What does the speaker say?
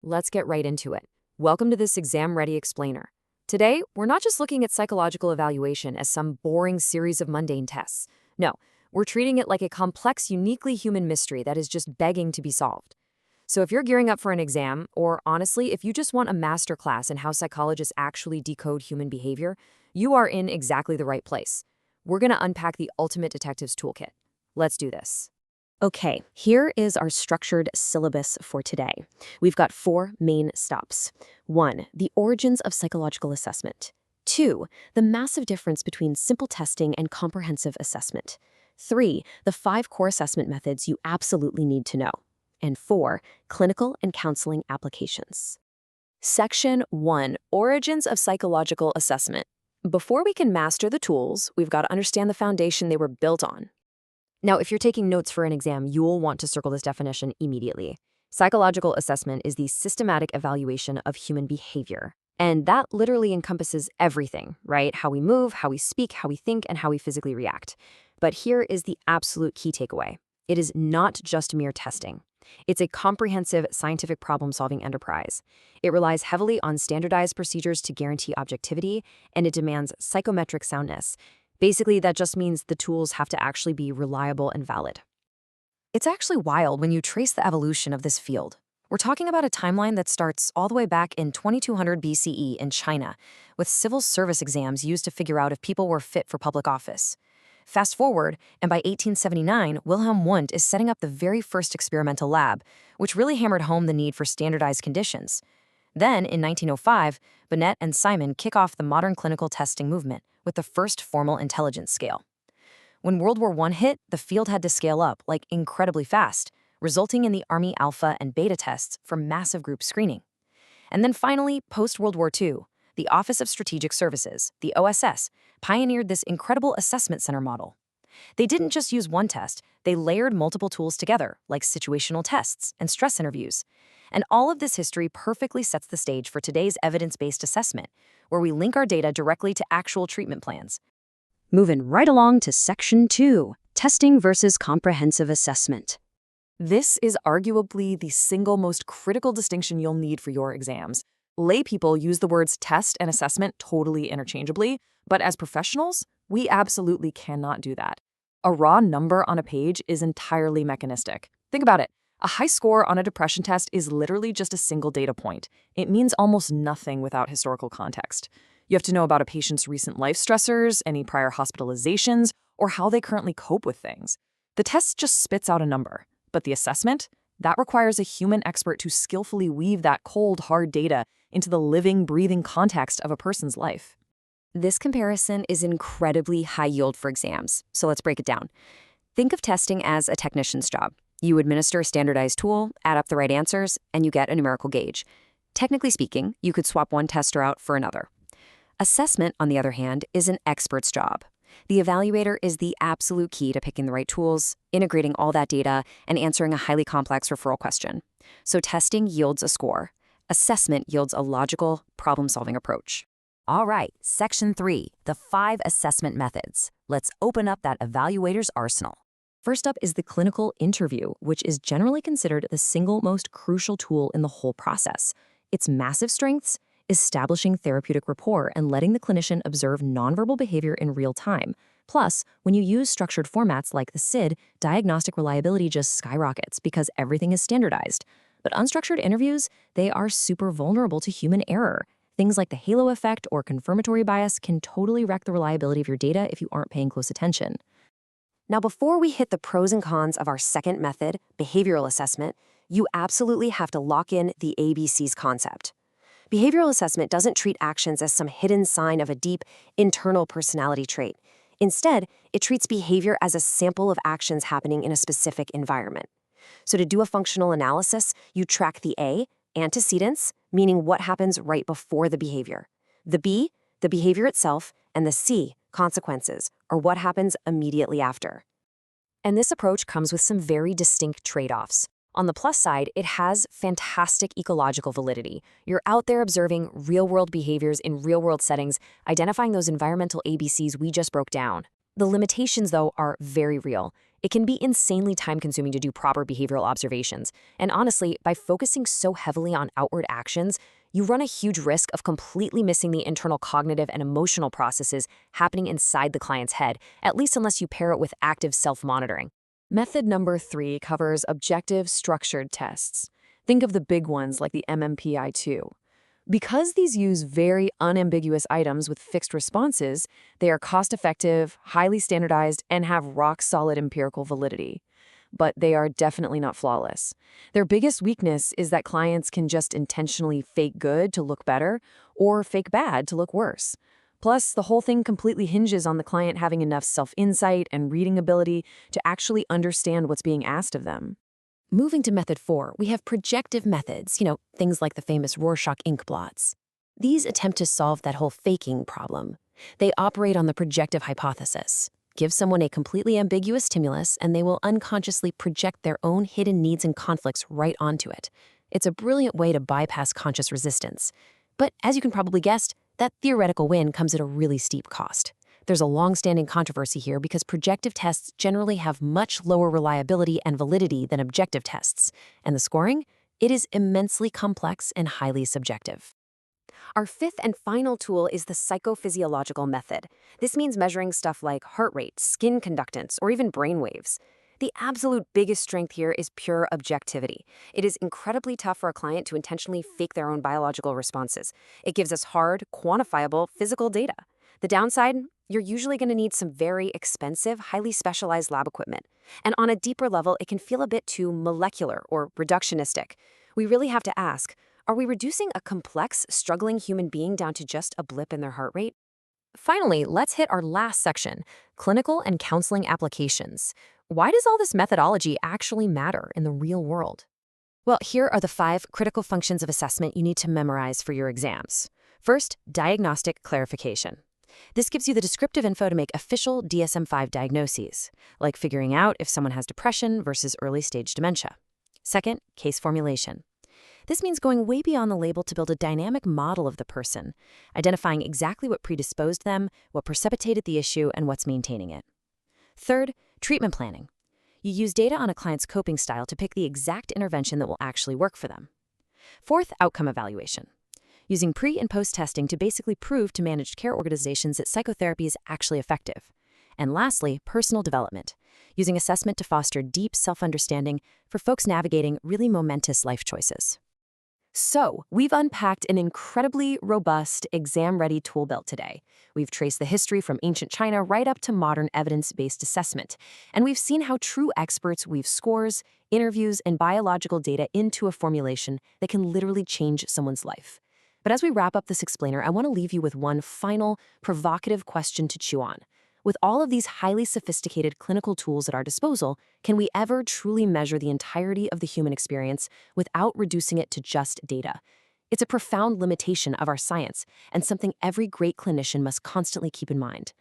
Let's get right into it. Welcome to this Exam Ready Explainer. Today, we're not just looking at psychological evaluation as some boring series of mundane tests. No, we're treating it like a complex, uniquely human mystery that is just begging to be solved. So if you're gearing up for an exam, or honestly, if you just want a masterclass in how psychologists actually decode human behavior, you are in exactly the right place. We're going to unpack the ultimate detective's toolkit. Let's do this. Okay, here is our structured syllabus for today. We've got 4 main stops. 1, the origins of psychological assessment. 2, the massive difference between simple testing and comprehensive assessment. 3, the 5 core assessment methods you absolutely need to know. And 4, clinical and counseling applications. Section 1, Origins of Psychological Assessment. Before we can master the tools, we've got to understand the foundation they were built on. Now, if you're taking notes for an exam, you'll want to circle this definition immediately. Psychological assessment is the systematic evaluation of human behavior. And that literally encompasses everything, right? How we move, how we speak, how we think, and how we physically react. But here is the absolute key takeaway. It is not just mere testing. It's a comprehensive scientific problem-solving enterprise. It relies heavily on standardized procedures to guarantee objectivity, and it demands psychometric soundness. Basically, that just means the tools have to actually be reliable and valid. It's actually wild when you trace the evolution of this field. We're talking about a timeline that starts all the way back in 2200 BCE in China, with civil service exams used to figure out if people were fit for public office. Fast forward, and by 1879, Wilhelm Wundt is setting up the very first experimental lab, which really hammered home the need for standardized conditions. Then, in 1905, Binet and Simon kick off the modern clinical testing movement with the first formal intelligence scale. When World War I hit, the field had to scale up, like incredibly fast, resulting in the Army Alpha and Beta tests for massive group screening. And then finally, post-World War II, the Office of Strategic Services, the OSS, pioneered this incredible assessment center model. They didn't just use one test, they layered multiple tools together, like situational tests and stress interviews. And all of this history perfectly sets the stage for today's evidence-based assessment, where we link our data directly to actual treatment plans. Moving right along to Section 2, testing versus comprehensive assessment. This is arguably the single most critical distinction you'll need for your exams. Lay people use the words test and assessment totally interchangeably, but as professionals, we absolutely cannot do that. A raw number on a page is entirely mechanistic. Think about it. A high score on a depression test is literally just a single data point. It means almost nothing without historical context. You have to know about a patient's recent life stressors, any prior hospitalizations, or how they currently cope with things. The test just spits out a number, but the assessment, that requires a human expert to skillfully weave that cold, hard data into the living, breathing context of a person's life. This comparison is incredibly high yield for exams, so let's break it down. Think of testing as a technician's job. You administer a standardized tool, add up the right answers, and you get a numerical gauge. Technically speaking, you could swap one tester out for another. Assessment, on the other hand, is an expert's job. The evaluator is the absolute key to picking the right tools, integrating all that data, and answering a highly complex referral question. So testing yields a score. Assessment yields a logical, problem-solving approach. All right, Section 3, the 5 assessment methods. Let's open up that evaluator's arsenal. First up is the clinical interview, which is generally considered the single most crucial tool in the whole process. Its massive strengths: establishing therapeutic rapport and letting the clinician observe nonverbal behavior in real time. Plus, when you use structured formats like the SID, diagnostic reliability just skyrockets because everything is standardized. But unstructured interviews, they are super vulnerable to human error. Things like the halo effect or confirmatory bias can totally wreck the reliability of your data if you aren't paying close attention. Now, before we hit the pros and cons of our second method, behavioral assessment, you absolutely have to lock in the ABCs concept. Behavioral assessment doesn't treat actions as some hidden sign of a deep, internal personality trait. Instead, it treats behavior as a sample of actions happening in a specific environment. So to do a functional analysis, you track the A, antecedents, meaning what happens right before the behavior, the B, the behavior itself, and the C, consequences, or what happens immediately after. And this approach comes with some very distinct trade-offs. On the plus side, it has fantastic ecological validity. You're out there observing real-world behaviors in real-world settings, identifying those environmental ABCs we just broke down. The limitations, though, are very real. It can be insanely time-consuming to do proper behavioral observations, and honestly, by focusing so heavily on outward actions, you run a huge risk of completely missing the internal cognitive and emotional processes happening inside the client's head, at least unless you pair it with active self-monitoring. Method number 3 covers objective structured tests. Think of the big ones like the MMPI-2. Because these use very unambiguous items with fixed responses, they are cost-effective, highly standardized, and have rock-solid empirical validity. But they are definitely not flawless. Their biggest weakness is that clients can just intentionally fake good to look better or fake bad to look worse. Plus, the whole thing completely hinges on the client having enough self-insight and reading ability to actually understand what's being asked of them. Moving to method 4, we have projective methods, things like the famous Rorschach ink blots. These attempt to solve that whole faking problem. They operate on the projective hypothesis. Give someone a completely ambiguous stimulus, and they will unconsciously project their own hidden needs and conflicts right onto it. It's a brilliant way to bypass conscious resistance. But as you can probably guess, that theoretical win comes at a really steep cost. There's a long-standing controversy here because projective tests generally have much lower reliability and validity than objective tests. And the scoring? It is immensely complex and highly subjective. Our fifth and final tool is the psychophysiological method. This means measuring stuff like heart rate, skin conductance, or even brain waves. The absolute biggest strength here is pure objectivity. It is incredibly tough for a client to intentionally fake their own biological responses. It gives us hard, quantifiable, physical data. The downside? You're usually going to need some very expensive, highly specialized lab equipment. And on a deeper level, it can feel a bit too molecular or reductionistic. We really have to ask, are we reducing a complex, struggling human being down to just a blip in their heart rate? Finally, let's hit our last section, clinical and counseling applications. Why does all this methodology actually matter in the real world? Well, here are the 5 critical functions of assessment you need to memorize for your exams. First, diagnostic clarification. This gives you the descriptive info to make official DSM-5 diagnoses, like figuring out if someone has depression versus early-stage dementia. Second, case formulation. This means going way beyond the label to build a dynamic model of the person, identifying exactly what predisposed them, what precipitated the issue, and what's maintaining it. Third, treatment planning. You use data on a client's coping style to pick the exact intervention that will actually work for them. Fourth, outcome evaluation. Using pre- and post-testing to basically prove to managed care organizations that psychotherapy is actually effective. And lastly, personal development, using assessment to foster deep self-understanding for folks navigating really momentous life choices. So, we've unpacked an incredibly robust, exam-ready tool belt today. We've traced the history from ancient China right up to modern evidence-based assessment. And we've seen how true experts weave scores, interviews, and biological data into a formulation that can literally change someone's life. But as we wrap up this explainer, I want to leave you with one final, provocative question to chew on. With all of these highly sophisticated clinical tools at our disposal, can we ever truly measure the entirety of the human experience without reducing it to just data? It's a profound limitation of our science, and something every great clinician must constantly keep in mind.